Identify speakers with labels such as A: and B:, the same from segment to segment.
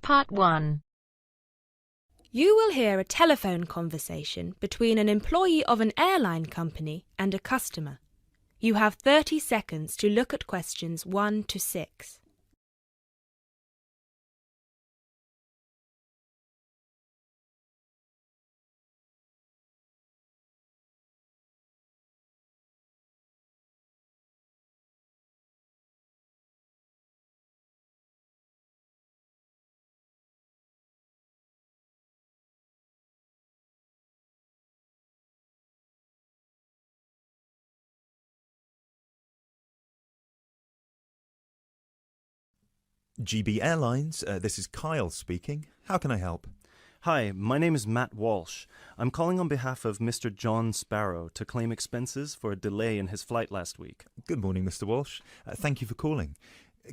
A: Part 1.
B: You will hear a telephone conversation between an employee of an airline company and a customer. You have 30 seconds to look at questions 1 to 6.
C: GB Airlines, this is Kyle speaking. How can I help?
D: Hi, my name is Matt Walsh. I'm calling on behalf of Mr. John Sparrow to claim expenses for a delay in his flight last week.
C: Good morning, Mr. Walsh. Thank you for calling.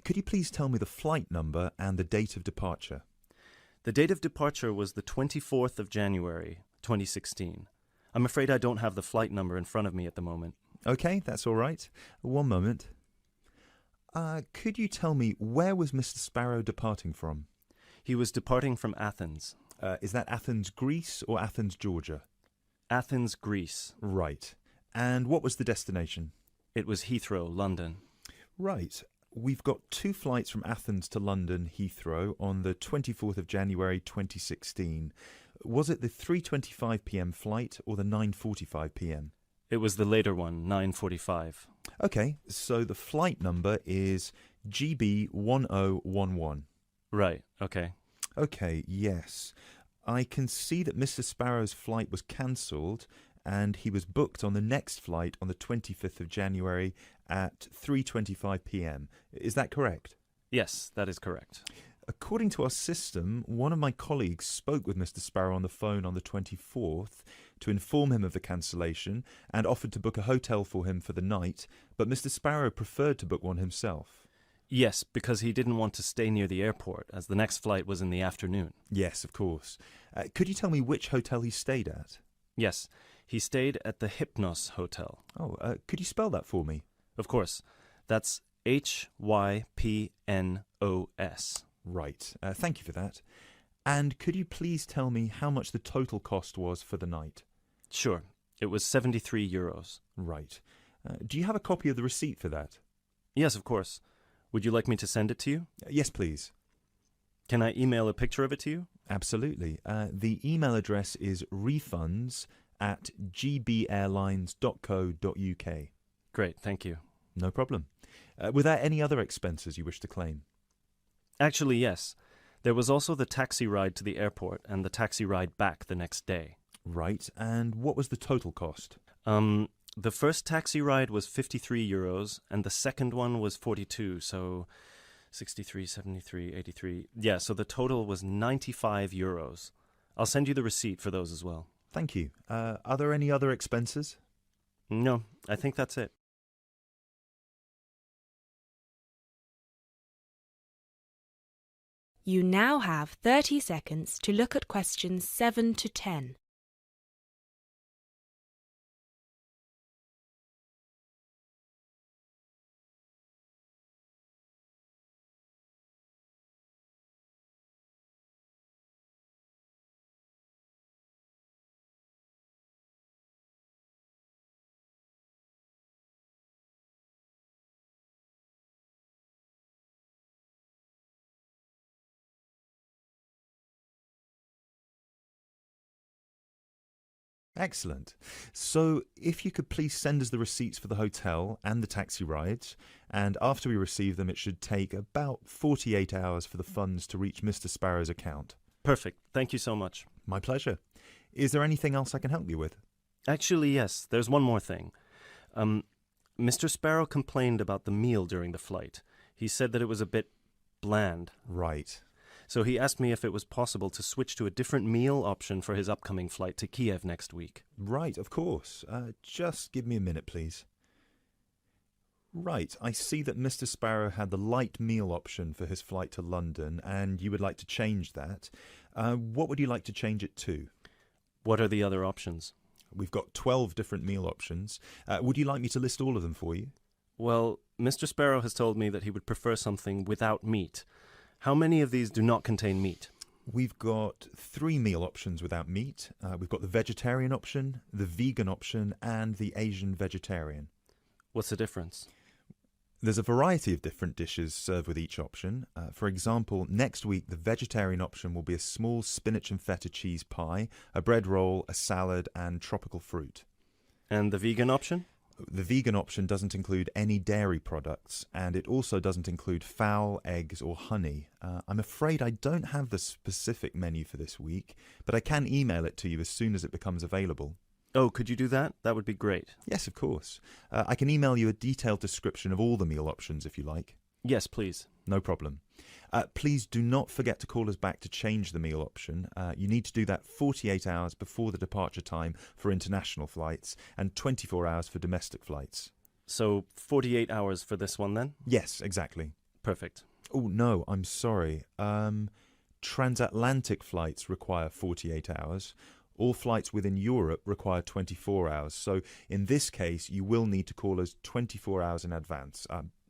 C: Could you please tell me the flight number and the date of departure?
D: The date of departure was the 24th of January, 2016. I'm afraid I don't have the flight number in front of me at the moment.
C: Okay, that's all right. One moment. Could you tell me where was Mr. Sparrow departing from?
D: He was departing from Athens.
C: Is that Athens, Greece or Athens, Georgia?
D: Athens, Greece.
C: Right. And what was the destination?
D: It was Heathrow, London.
C: Right. We've got 2 flights from Athens to London, Heathrow, on the 24th of January 2016. Was it the 3:25 p.m. flight or the 9:45 p.m.?
D: It was the later one, 9:45.
C: Okay, so the flight number is GB1011.
D: Right, okay.
C: Okay, yes. I can see that Mr. Sparrow's flight was cancelled and he was booked on the next flight on the 25th of January at 3:25 p.m. Is that correct?
D: Yes, that is correct.
C: According to our system, one of my colleagues spoke with Mr. Sparrow on the phone on the 24th to inform him of the cancellation and offered to book a hotel for him for the night, but Mr. Sparrow preferred to book one himself.
D: Yes, because he didn't want to stay near the airport, as the next flight was in the afternoon.
C: Yes, of course. Could you tell me which hotel he stayed at?
D: Yes, he stayed at the Hypnos Hotel.
C: Oh, could you spell that for me?
D: Of course. That's Hypnos.
C: Right. Thank you for that. And could you please tell me how much the total cost was for the night?
D: Sure. It was €73.
C: Right. Do you have a copy of the receipt for that?
D: Yes, of course. Would you like me to send it to you?
C: Yes, please.
D: Can I email a picture of it to you?
C: Absolutely. The email address is refunds@gbairlines.co.uk.
D: Great, thank you.
C: No problem. Were there any other expenses you wish to claim?
D: Actually, yes. There was also the taxi ride to the airport and the taxi ride back the next day.
C: Right. And what was the total cost?
D: The first taxi ride was €53 and the second one was 42, so 63, 73, 83. Yeah, so the total was €95. I'll send you the receipt for those as well.
C: Thank you. Are there any other expenses?
D: No, I think that's it.
B: You now have 30 seconds to look at questions 7 to 10.
C: Excellent. So if you could please send us the receipts for the hotel and the taxi rides, and after we receive them, it should take about 48 hours for the funds to reach Mr. Sparrow's account.
D: Perfect. Thank you so much.
C: My pleasure. Is there anything else I can help you with?
D: Actually, yes. There's one more thing. Mr. Sparrow complained about the meal during the flight. He said that it was a bit bland.
C: Right.
D: So he asked me if it was possible to switch to a different meal option for his upcoming flight to Kiev next week.
C: Right, of course. Just give me a minute, please. Right, I see that Mr. Sparrow had the light meal option for his flight to London, and you would like to change that. What would you like to change it to?
D: What are the other options?
C: We've got 12 different meal options. Would you like me to list all of them for you?
D: Well, Mr. Sparrow has told me that he would prefer something without meat. How many of these do not contain meat?
C: We've got 3 meal options without meat. We've got the vegetarian option, the vegan option, and the Asian vegetarian.
D: What's the difference?
C: There's a variety of different dishes served with each option. For example, next week the vegetarian option will be a small spinach and feta cheese pie, a bread roll, a salad, and tropical fruit.
D: And the vegan option?
C: The vegan option doesn't include any dairy products, and it also doesn't include fowl, eggs, or honey. I'm afraid I don't have the specific menu for this week, but I can email it to you as soon as it becomes available.
D: Oh, could you do that? That would be great.
C: Yes, of course. I can email you a detailed description of all the meal options if you like.
D: Yes, please.
C: No problem. Please do not forget to call us back to change the meal option. You need to do that 48 hours before the departure time for international flights and 24 hours for domestic flights.
D: So 48 hours for this one then?
C: Yes, exactly.
D: Perfect.
C: Oh, no, I'm sorry. Transatlantic flights require 48 hours. All flights within Europe require 24 hours. So in this case, you will need to call us 24 hours in advance.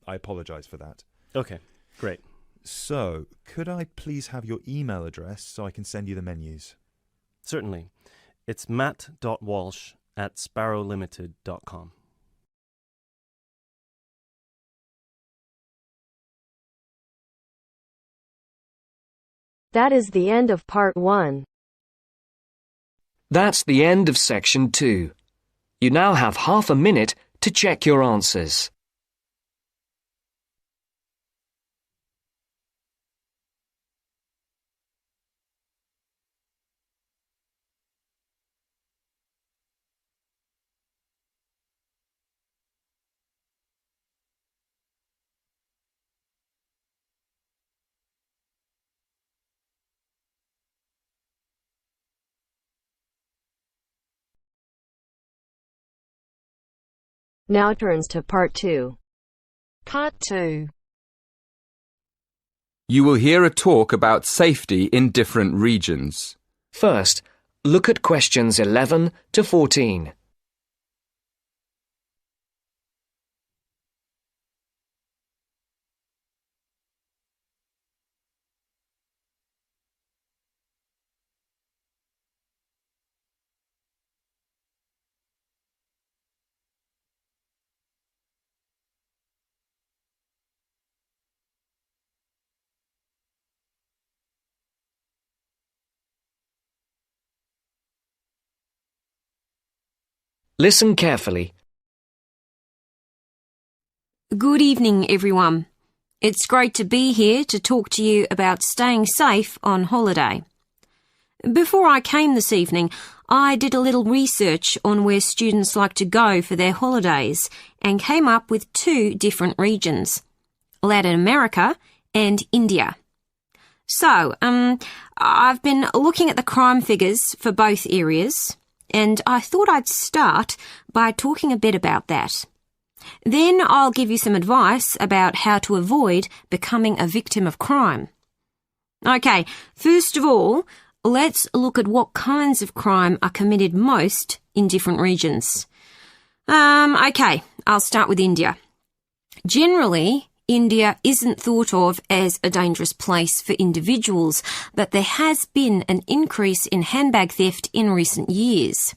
C: I apologise for that.
D: Okay, great.
C: So, could I please have your email address so I can send you the menus?
D: Certainly. It's matt.walsh@sparrowlimited.com.
A: That is the end of part 1.
E: That's the end of section 2. You now have half a minute to check your answers.
A: Now turns to part 2.
F: Part 2.
G: You will hear a talk about safety in different regions.
E: First, look at questions 11 to 14. Listen carefully.
F: Good evening, everyone. It's great to be here to talk to you about staying safe on holiday. Before I came this evening, I did a little research on where students like to go for their holidays and came up with 2 different regions, Latin America and India. So, I've been looking at the crime figures for both areas, and I thought I'd start by talking a bit about that. Then I'll give you some advice about how to avoid becoming a victim of crime. Okay, first of all, let's look at what kinds of crime are committed most in different regions. Okay, I'll start with India. Generally, India isn't thought of as a dangerous place for individuals, but there has been an increase in handbag theft in recent years.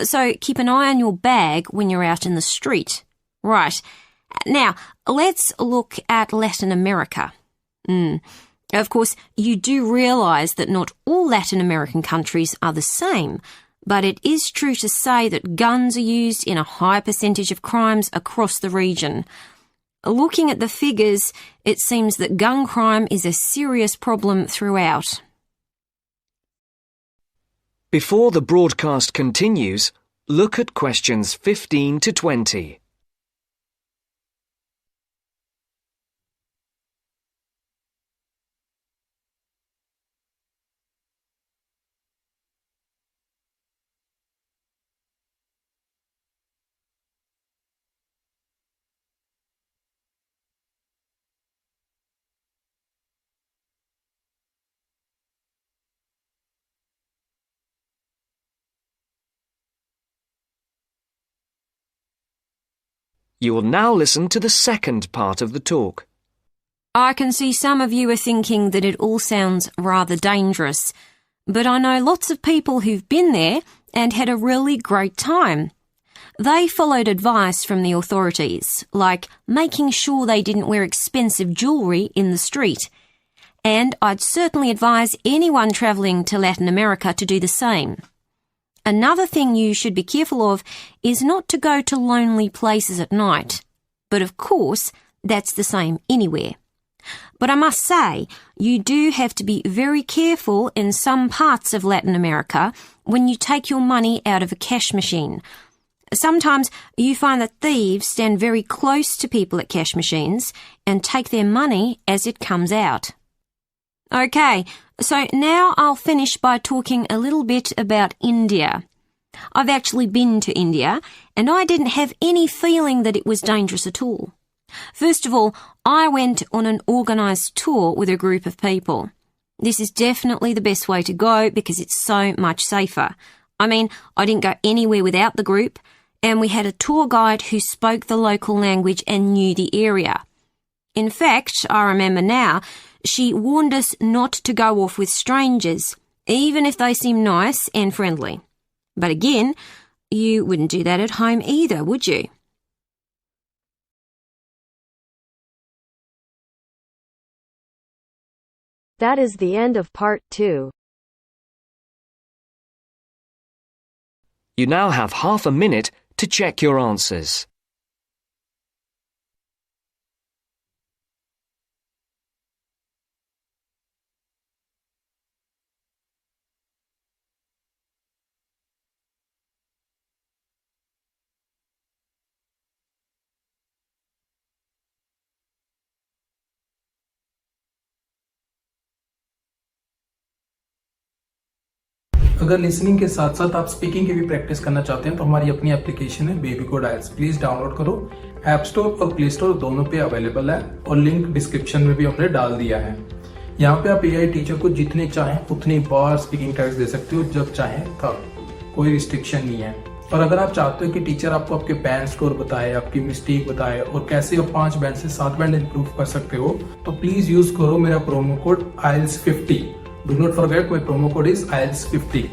F: So keep an eye on your bag when you're out in the street. Right. Now, let's look at Latin America. Of course, you do realise that not all Latin American countries are the same, but it is true to say that guns are used in a high percentage of crimes across the region. Looking at the figures, it seems that gun crime is a serious problem throughout.
E: Before the broadcast continues, look at questions 15 to 20. You will now listen to the second part of the talk.
F: I can see some of you are thinking that it all sounds rather dangerous, but I know lots of people who've been there and had a really great time. They followed advice from the authorities, like making sure they didn't wear expensive jewellery in the street. And I'd certainly advise anyone travelling to Latin America to do the same. Another thing you should be careful of is not to go to lonely places at night. But of course, that's the same anywhere. But I must say, you do have to be very careful in some parts of Latin America when you take your money out of a cash machine. Sometimes you find that thieves stand very close to people at cash machines and take their money as it comes out. Okay, so now I'll finish by talking a little bit about India. I've actually been to India, and I didn't have any feeling that it was dangerous at all. First of all, I went on an organised tour with a group of people. This is definitely the best way to go because it's so much safer. I mean, I didn't go anywhere without the group, and we had a tour guide who spoke the local language and knew the area. In fact, I remember now, she warned us not to go off with strangers, even if they seem nice and friendly. But again, you wouldn't do that at home either, would you?
A: That is the end of part 2.
E: You now have half a minute to check your answers.
H: अगर listening के साथ साथ आप speaking की भी practice करना चाहते हैं तो हमारी अपनी एप्लीकेशन है बेबी कोड आइल्स, प्लीज डाउनलोड करो। ऐप स्टोर और प्ले स्टोर दोनों पे अवेलेबल है और लिंक डिस्क्रिप्शन में भी हमने डाल दिया है। यहाँ पे आप एआई टीचर को जितने चाहें उतनी बार स्पीकिंग टेस्ट दे सकते हो, जब चाहें तब, कोई रिस्ट्रिक्शन नहीं है। और अगर आप चाहते हो कि टीचर आपको आपके बैंड स्कोर बताए, आपकी मिस्टेक बताए और कैसे आप 5 बैंड से 7 बैंड इंप्रूव कर सकते हो, तो प्लीज यूज करो मेरा promo code IELTS50। Do not forget my promo code is IELTS50.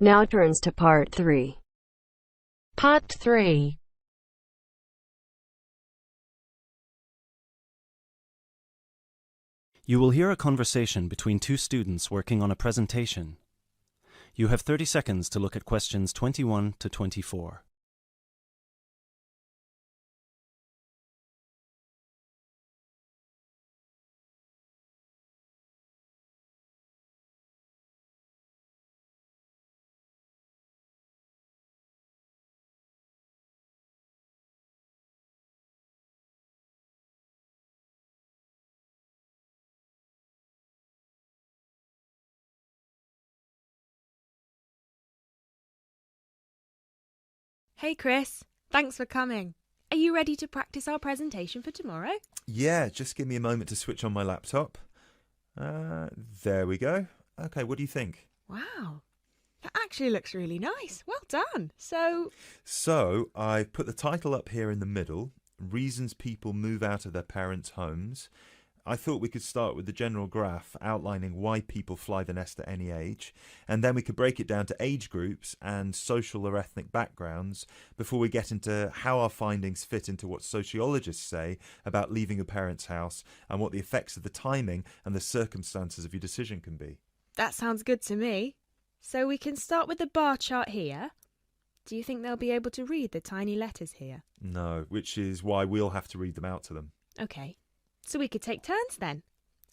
A: Now turns to part 3.
I: Part 3.
D: You will hear a conversation between two students working on a presentation. You have 30 seconds to look at questions 21 to 24.
B: Hey Chris, thanks for coming. Are you ready to practice our presentation for tomorrow?
C: Yeah, just give me a moment to switch on my laptop. There we go. Okay, what do you think?
B: Wow, that actually looks really nice. Well done. So
C: I've put the title up here in the middle, Reasons People Move Out of Their Parents' Homes. I thought we could start with the general graph outlining why people fly the nest at any age, and then we could break it down to age groups and social or ethnic backgrounds before we get into how our findings fit into what sociologists say about leaving your parents' house and what the effects of the timing and the circumstances of your decision can be.
B: that sounds good to me. So we can start with the bar chart here. Do you think they'll be able to read the tiny letters here?
C: No, which is why we'll have to read them out to them.
B: Okay, so we could take turns then.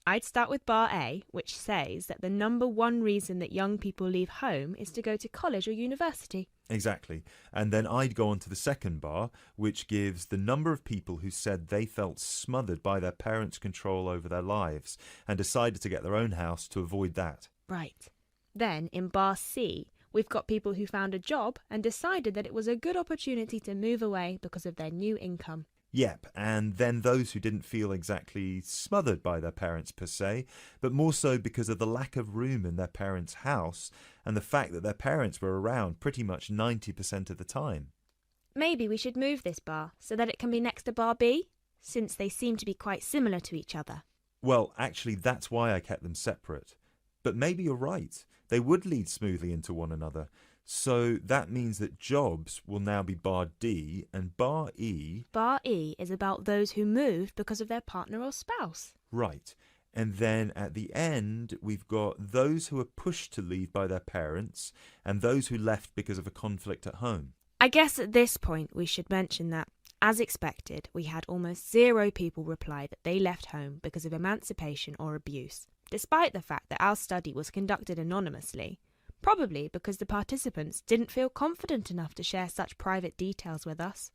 B: I'd start with bar A, which says that the number one reason that young people leave home is to go to college or university.
C: Exactly. And then I'd go on to the second bar, which gives the number of people who said they felt smothered by their parents' control over their lives and decided to get their own house to avoid that.
B: Right. Then in bar C, we've got people who found a job and decided that it was a good opportunity to move away because of their new income.
C: Yep, and then those who didn't feel exactly smothered by their parents per se, but more so because of the lack of room in their parents' house and the fact that their parents were around pretty much 90% of the time.
B: maybe we should move this bar so that it can be next to bar B, since they seem to be quite similar to each other.
C: Well, actually, that's why I kept them separate. But maybe you're right. They would lead smoothly into one another. So that means that jobs will now be bar D and bar E.
B: Bar E is about those who moved because of their partner or spouse.
C: Right. And then at the end, we've got those who are pushed to leave by their parents and those who left because of a conflict at home.
B: I guess at this point we should mention that, as expected, we had almost 0 people reply that they left home because of emancipation or abuse, despite the fact that our study was conducted anonymously, probably because the participants didn't feel confident enough to share such private details with us.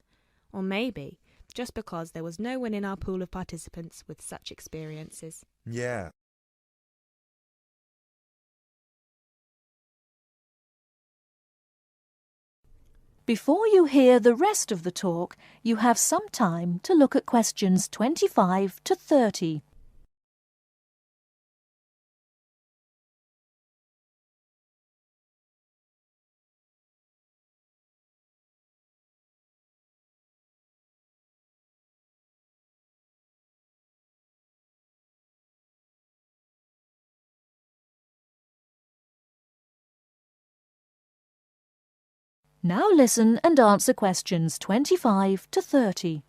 B: Or maybe just because there was no one in our pool of participants with such experiences.
C: Yeah.
J: Before you hear the rest of the talk, you have some time to look at questions 25 to 30. Now listen and answer questions 25 to 30.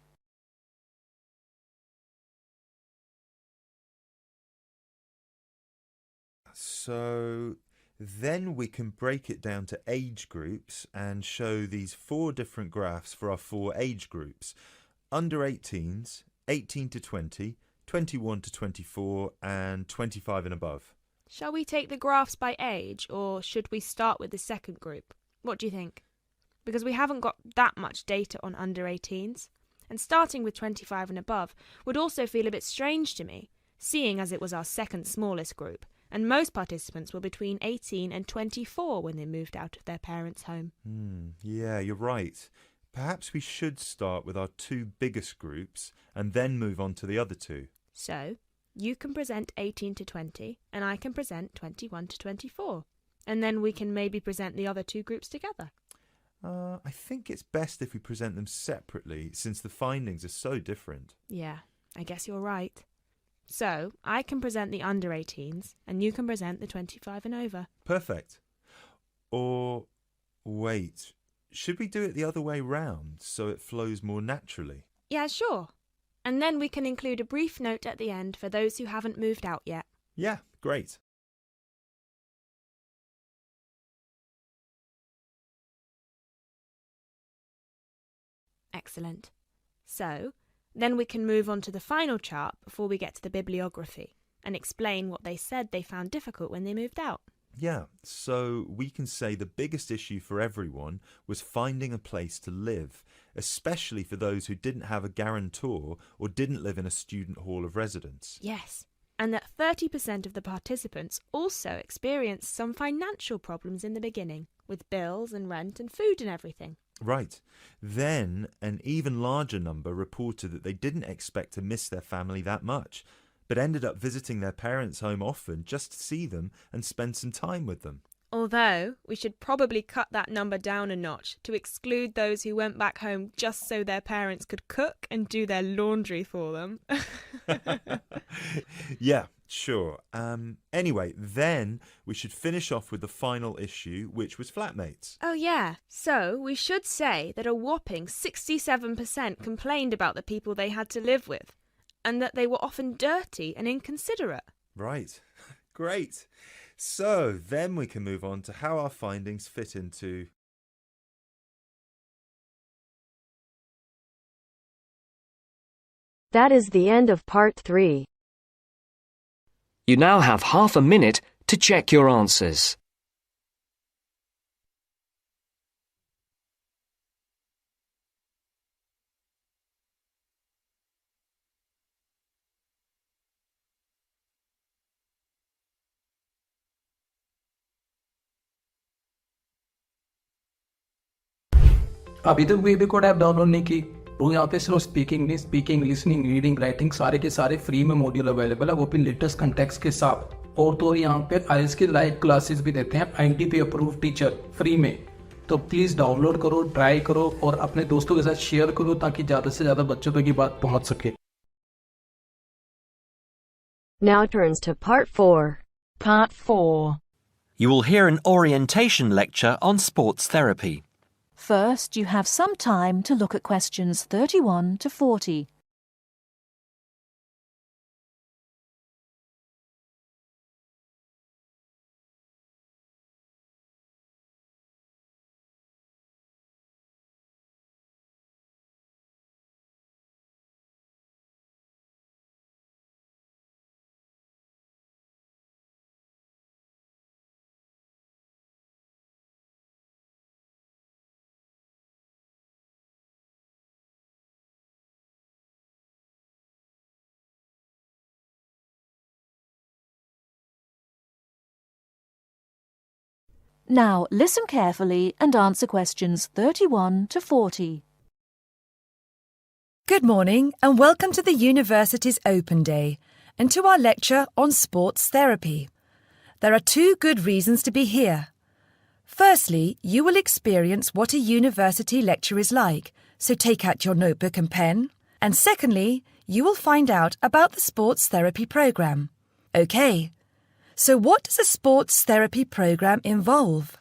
C: So then we can break it down to age groups and show these 4 different graphs for our 4 age groups. Under 18s, 18 to 20, 21 to 24 and 25 and above.
B: Shall we take the graphs by age, or should we start with the second group? What do you think? Because we haven't got that much data on under 18s, and starting with 25 and above would also feel a bit strange to me, seeing as it was our second smallest group, and most participants were between 18 and 24 when they moved out of their parents' home.
C: Yeah, you're right. Perhaps we should start with our 2 biggest groups and then move on to the other 2.
B: So, you can present 18 to 20, and I can present 21 to 24, and then we can maybe present the other 2 groups together.
C: I think it's best if we present them separately, since the findings are so different.
B: Yeah, I guess you're right. So, I can present the under 18s, and you can present the 25 and over.
C: Perfect. Or, wait, should we do it the other way round, so it flows more naturally?
B: Yeah, sure. And then we can include a brief note at the end for those who haven't moved out yet.
C: Yeah, great.
B: Excellent. So, then we can move on to the final chart before we get to the bibliography and explain what they said they found difficult when they moved out.
C: Yeah, so we can say the biggest issue for everyone was finding a place to live, especially for those who didn't have a guarantor or didn't live in a student hall of residence.
B: Yes, and that 30% of the participants also experienced some financial problems in the beginning, with bills and rent and food and everything.
C: Right. Then an even larger number reported that they didn't expect to miss their family that much, but ended up visiting their parents' home often just to see them and spend some time with them.
B: Although, we should probably cut that number down a notch to exclude those who went back home just so their parents could cook and do their laundry for them.
C: Yeah, sure. Anyway, then we should finish off with the final issue, which was flatmates.
B: Oh yeah, so we should say that a whopping 67% complained about the people they had to live with, and that they were often dirty and inconsiderate.
C: Right. Great. So then we can move on to how our findings fit into...
A: That is the end of part 3.
E: You now have half a minute to check your answers.
H: अभी तक baby code app download नहीं की तो यहाँ पे सिर्फ speaking listening reading writing सारे के सारे फ्री में मॉड्यूल अवेलेबल है, वो भी लेटेस्ट कंटेक्स्ट के साथ। और तो यहाँ पे आईएलटीएस की लाइव क्लासेस भी देते हैं, INTP अप्रूव्ड टीचर फ्री में। तो प्लीज़ डाउनलोड करो, ट्राई करो और अपने दोस्तों के साथ शेयर करो ताकि ज़्यादा से ज़्यादा बच्चों तक ये बात पहुंच सके।
A: Now turns to Part 4.
I: Part 4.
K: You will hear an orientation lecture on sports therapy.
J: First, you have some time to look at questions 31 to 40. Now, listen carefully and answer questions 31 to 40.
L: Good morning and welcome to the University's Open Day and to our lecture on sports therapy. There are two good reasons to be here. Firstly, you will experience what a university lecture is like, so take out your notebook and pen. And secondly, you will find out about the sports therapy programme. OK. So what does a sports therapy programme involve?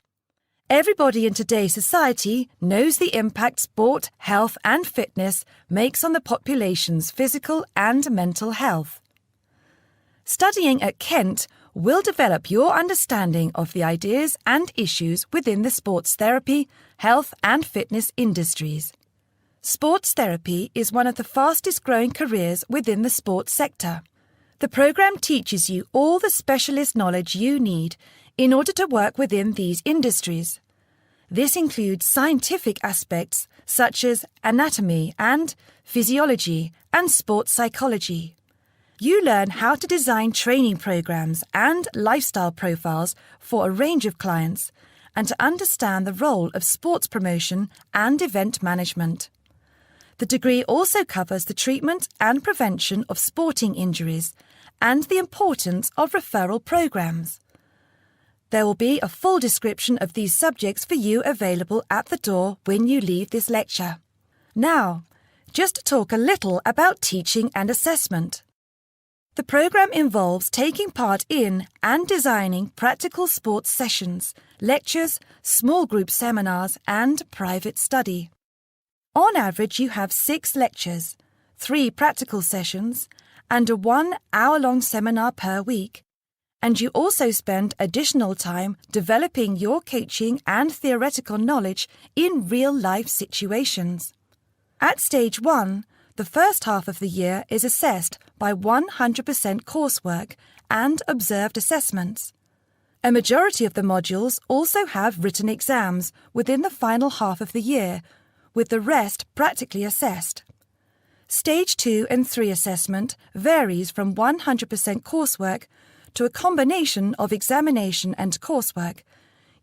L: Everybody in today's society knows the impact sport, health and fitness makes on the population's physical and mental health. Studying at Kent will develop your understanding of the ideas and issues within the sports therapy, health and fitness industries. Sports therapy is one of the fastest growing careers within the sports sector. The programme teaches you all the specialist knowledge you need in order to work within these industries. This includes scientific aspects such as anatomy and physiology and sports psychology. You learn how to design training programmes and lifestyle profiles for a range of clients and to understand the role of sports promotion and event management. The degree also covers the treatment and prevention of sporting injuries and the importance of referral programmes. There will be a full description of these subjects for you available at the door when you leave this lecture. Now, just to talk a little about teaching and assessment. The programme involves taking part in and designing practical sports sessions, lectures, small group seminars and private study. On average, you have 6 lectures, 3 practical sessions, and a 1-hour-long seminar per week. And you also spend additional time developing your coaching and theoretical knowledge in real-life situations. At Stage 1, the first half of the year is assessed by 100% coursework and observed assessments. A majority of the modules also have written exams within the final half of the year, with the rest practically assessed. Stage 2 and 3 assessment varies from 100% coursework to a combination of examination and coursework,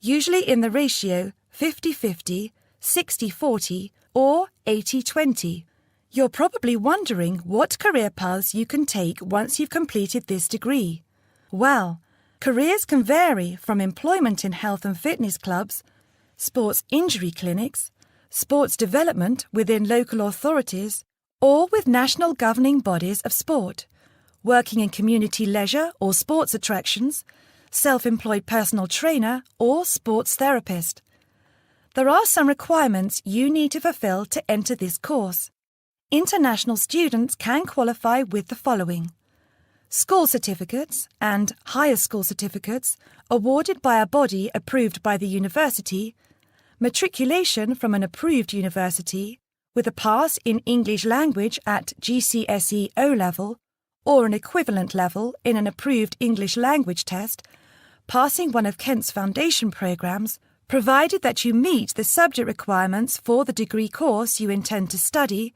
L: usually in the ratio 50-50, 60-40 or 80-20. You're probably wondering what career paths you can take once you've completed this degree. Well, careers can vary from employment in health and fitness clubs, sports injury clinics, sports development within local authorities, or with national governing bodies of sport, working in community leisure or sports attractions, self-employed personal trainer or sports therapist. There are some requirements you need to fulfill to enter this course. International students can qualify with the following: school certificates and higher school certificates awarded by a body approved by the university, matriculation from an approved university, with a pass in English language at GCSE O-level or an equivalent level in an approved English language test, passing one of Kent's foundation programmes, provided that you meet the subject requirements for the degree course you intend to study,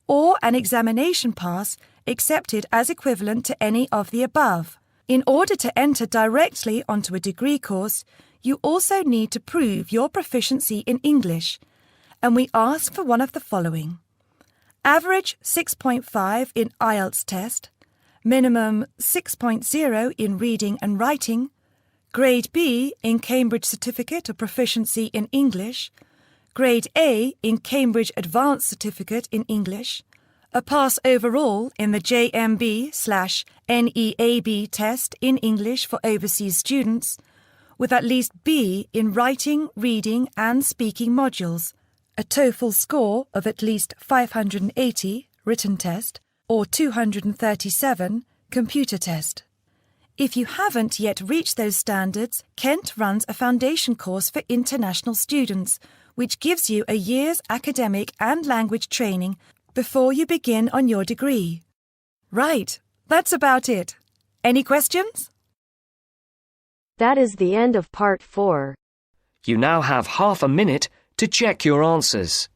L: or an examination pass accepted as equivalent to any of the above. In order to enter directly onto a degree course, you also need to prove your proficiency in English, and we ask for one of the following: average 6.5 in IELTS test, minimum 6.0 in reading and writing, Grade B in Cambridge Certificate of Proficiency in English, Grade A in Cambridge Advanced Certificate in English, a pass overall in the JMB/NEAB test in English for overseas students, with at least B in writing, reading and speaking modules, a TOEFL score of at least 580 written test or 237 computer test. If you haven't yet reached those standards, Kent runs a foundation course for international students, which gives you a year's academic and language training before you begin on your degree. Right, that's about it. Any questions?
A: That is the end of part 4.
E: You now have half a minute to check your answers.